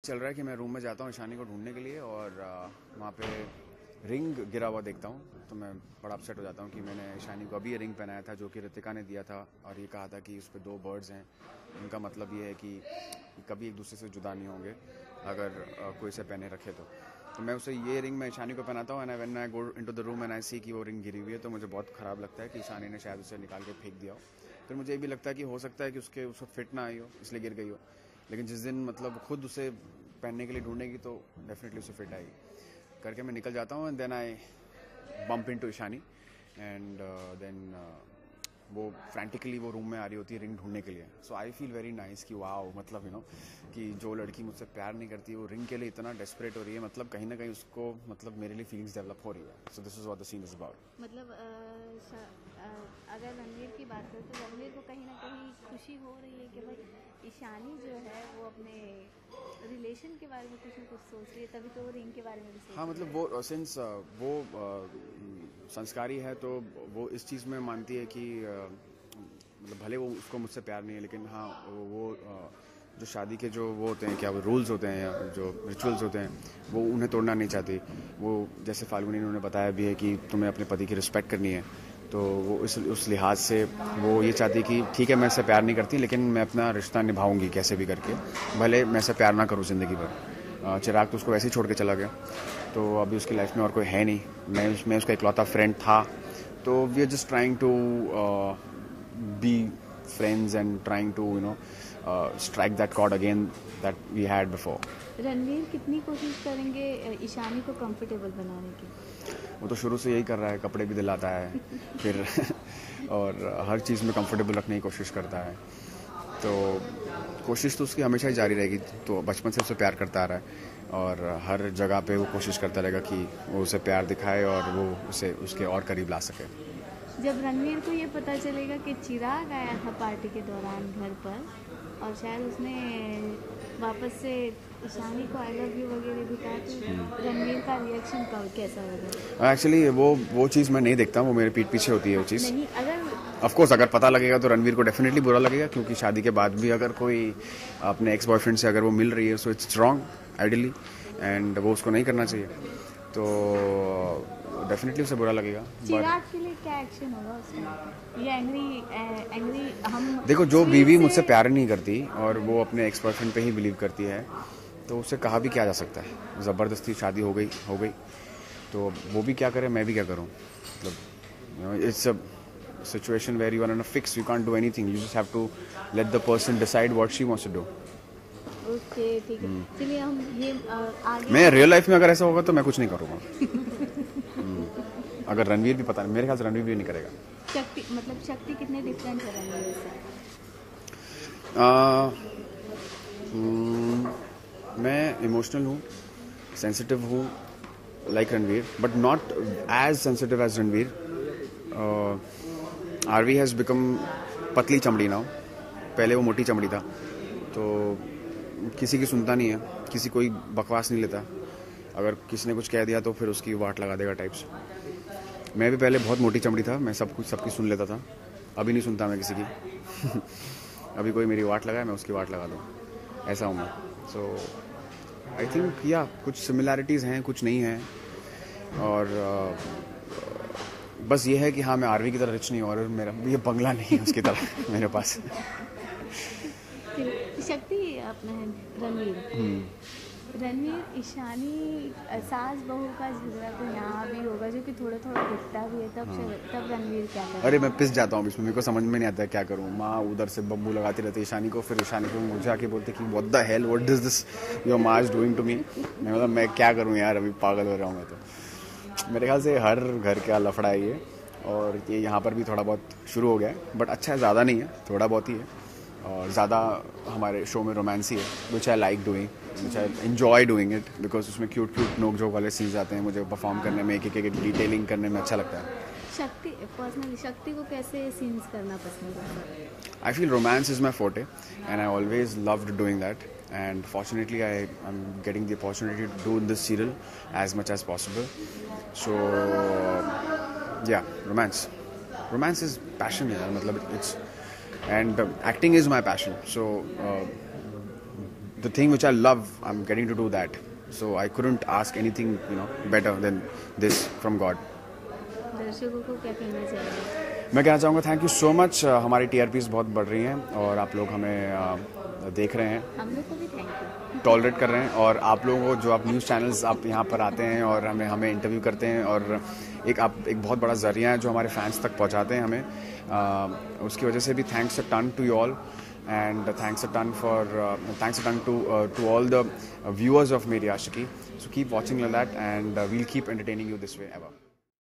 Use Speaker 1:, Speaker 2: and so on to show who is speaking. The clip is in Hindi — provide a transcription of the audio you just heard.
Speaker 1: चल रहा है कि मैं रूम में जाता हूँ ईशानी को ढूंढने के लिए और वहाँ पे रिंग गिरा हुआ देखता हूँ तो मैं बड़ा अपसेट हो जाता हूँ कि मैंने ईशानी को अभी ये रिंग पहनाया था जो कि रितिका ने दिया था और ये कहा था कि उस पर 2 बर्ड्स हैं। उनका मतलब ये है कि कभी एक दूसरे से जुदा नहीं होंगे अगर कोई इसे पहने रखे तो मैं उसे ये रिंग मैं ईशानी को पहनाता हूँ and when I go into the room and I see कि वो रिंग गिरी हुई है तो मुझे बहुत ख़राब लगता है कि ईशानी ने शायद उसे निकाल के फेंक दिया हो। फिर मुझे ये भी लगता है कि हो सकता है कि उसको फिट ना आई हो इसलिए गिर गई हो, लेकिन जिस दिन मतलब खुद उसे पहनने के लिए ढूंढेगी तो डेफिनेटली उसे फिट आएगी करके मैं निकल जाता हूँ and then I bump into Ishani and then वो फ्रैंटिकली वो रूम में आ रही होती है रिंग ढूंढने के लिए। So I feel very nice कि वाओ मतलब कि जो लड़की मुझसे प्यार नहीं करती वो रिंग के लिए इतना डेस्परेट हो रही है, मतलब कहीं ना कहीं उसको मतलब मेरे लिए फीलिंग्स डेवलप हो रही है। So this is what the scene is about.
Speaker 2: मतलब अगर रणवीर की बात करें तो रणवीर को कहीं ना कहीं खुशी हो रही है कि भाई ईशानी जो है वो अपने रिलेशन के बारे में कुछ ना कुछ सोच रही है, तभी तो वो रिंग के बारे में भी सोच
Speaker 1: हाँ
Speaker 2: रही
Speaker 1: मतलब
Speaker 2: है।
Speaker 1: वो सिंस वो संस्कारी है तो वो इस चीज़ में मानती है कि मतलब भले वो उसको मुझसे प्यार नहीं है लेकिन हाँ वो जो शादी के जो वो होते हैं क्या वो रूल्स होते हैं या जो रिचुअल्स होते हैं वो उन्हें तोड़ना नहीं चाहती। वो जैसे फाल्गुनी ने उन्हें बताया भी है कि तुम्हें अपने पति की रिस्पेक्ट करनी है, तो वो उस लिहाज से वो ये चाहती कि ठीक है मैं इससे प्यार नहीं करती लेकिन मैं अपना रिश्ता निभाऊंगी कैसे भी करके, भले मैं इससे प्यार ना करूँ ज़िंदगी भर। चिराग तो उसको वैसे ही छोड़ के चला गया तो अभी उसकी लाइफ में और कोई है नहीं, मैं उसका इकलौता फ्रेंड था। तो we are just trying to be friends and trying to strike that chord again that we had before.
Speaker 2: Ranveer कितनी कोशिश करेंगे ईशानी को कंफर्टेबल बनाने की?
Speaker 1: वो तो शुरू से यही कर रहा है, कपड़े भी दिलाता है फिर और हर चीज़ में कंफर्टेबल रखने की कोशिश करता है। तो कोशिश तो उसकी हमेशा ही जारी रहेगी, तो बचपन से उसे प्यार करता आ रहा है और हर जगह पे वो कोशिश करता रहेगा कि वो उसे प्यार दिखाए और वो उसे उसके और करीब ला सके।
Speaker 2: जब रणवीर को ये पता चलेगा कि चिराग आया था पार्टी के दौरान घर पर और शायद उसने वापस से ईशानी को आई लव यू वगैरह भी कहा, तो रणवीर का रिएक्शन कब कैसा होगा?
Speaker 1: एक्चुअली वो चीज़ मैं नहीं देखता, वो मेरे पीठ पीछे होती है वो चीज़।
Speaker 2: नहीं, अगर
Speaker 1: ऑफ कोर्स अगर पता लगेगा तो रणवीर को डेफिनेटली बुरा लगेगा क्योंकि शादी के बाद भी अगर कोई अपने एक्स बॉयफ्रेंड से अगर वो मिल रही है so it's wrong ideally and वो उसको नहीं करना चाहिए, तो डेफिनेटली उसे बुरा लगेगा।
Speaker 2: चिराग के लिए क्या एक्शन होगा उसका? ये एंग्री हम
Speaker 1: देखो जो
Speaker 2: स्वीट
Speaker 1: बीवी
Speaker 2: से
Speaker 1: मुझसे प्यार नहीं करती और वो अपने एक्स बॉयफ्रेंड पे ही बिलीव करती है तो उसे कहा भी क्या जा सकता है, ज़बरदस्ती शादी हो गई तो वो भी क्या करे मैं भी क्या करूँ, मतलब it's a situation where you are in a fix, you can't do anything, you just have to let the person decide what she wants to do.
Speaker 2: Okay ठीक है, चलिए हम ये आगे
Speaker 1: मैं रियल लाइफ में अगर ऐसा होगा तो मैं कुछ नहीं करूँगा। अगर रणवीर भी पता नहीं, मेरे ख्याल से रणवीर भी नहीं करेगा।
Speaker 2: शक्ति कितने डिफरेंट है रणवीर से?
Speaker 1: मैं इमोशनल हूँ, सेंसिटिव हूँ like Ranveer but not as sensitive as Ranveer. RV has become पतली चमड़ी नाउ, पहले वो मोटी चमड़ी था तो किसी की सुनता नहीं है, किसी कोई बकवास नहीं लेता, अगर किसी ने कुछ कह दिया तो फिर उसकी वाट लगा देगा टाइप्स। मैं भी पहले बहुत मोटी चमड़ी था, मैं सबकी सुन लेता था, अभी नहीं सुनता मैं किसी की अभी कोई मेरी वाट लगाए मैं उसकी वाट लगा दूँ, ऐसा हूँ मैं। सो आई थिंक या कुछ सिमिलैरिटीज़ हैं कुछ नहीं हैं और बस ये है कि हाँ मैं आरवी की तरह रिच नहीं हूँ और मेरा ये बंगला नहीं है उसकी तरह मेरे पास।
Speaker 2: शक्ति अपना है रणवीर ईशानी सास बहू का झगड़ा तो यहाँ भी होगा जो कि थोड़ा थोड़ा दिखता भी है, तब रणवीर क्या करेगा?
Speaker 1: अरे मैं पिस जाता हूँ इसमें, मेरे को समझ में नहीं आता है क्या करूँ। माँ उधर से बम्बू लगाती रहती है ईशानी को, फिर ईशानी को मुझे आके बोलते कि what the hell what is this your माँ इज डूइंग टू मी। मैं मतलब मैं क्या करूँ यार, अभी पागल हो रहा हूँ मैं तो। मेरे ख्याल से हर घर का लफड़ा है ये, और ये यहाँ पर भी थोड़ा बहुत शुरू हो गया है बट अच्छा है, ज़्यादा नहीं है, थोड़ा बहुत ही है और ज़्यादा हमारे शो में रोमांस ही है which I like doing, which I enjoy doing it because उसमें क्यूट नोक झोंक वाले सीन्स आते हैं, मुझे परफॉर्म करने में एक डिटेलिंग करने में अच्छा लगता है।
Speaker 2: शक्ति को कैसे सीन्स करना पसंद है?
Speaker 1: I feel romance is my forte and I always loved doing that, and fortunately I'm getting the opportunity to do in this serial as much as possible. So yeah, romance is passion yaar, matlab it's and acting is my passion, so the thing which I love, I'm getting to do that. So I couldn't ask anything, better than this from God.
Speaker 2: दर्शकों को क्या कहना चाहिए?
Speaker 1: मैं कहना चाहूँगा थैंक यू सो मच. हमारी TRPs बहुत बढ़ रही हैं और आप लोग हमें देख रहे हैं,
Speaker 2: हम लोग को भी थैंक यू.
Speaker 1: टॉलरेट कर रहे हैं, और आप लोगों को जो आप न्यूज़ चैनल्स आप यहाँ पर आते हैं और हमें इंटरव्यू करते हैं, और आप एक बहुत बड़ा ज़रिया है जो हमारे फैंस तक पहुँचाते हैं हमें, उसकी वजह से भी thanks a ton to you all, and thanks a ton to all the viewers of Meri Aashiqui. So keep watching like that, and we'll keep entertaining you this way ever.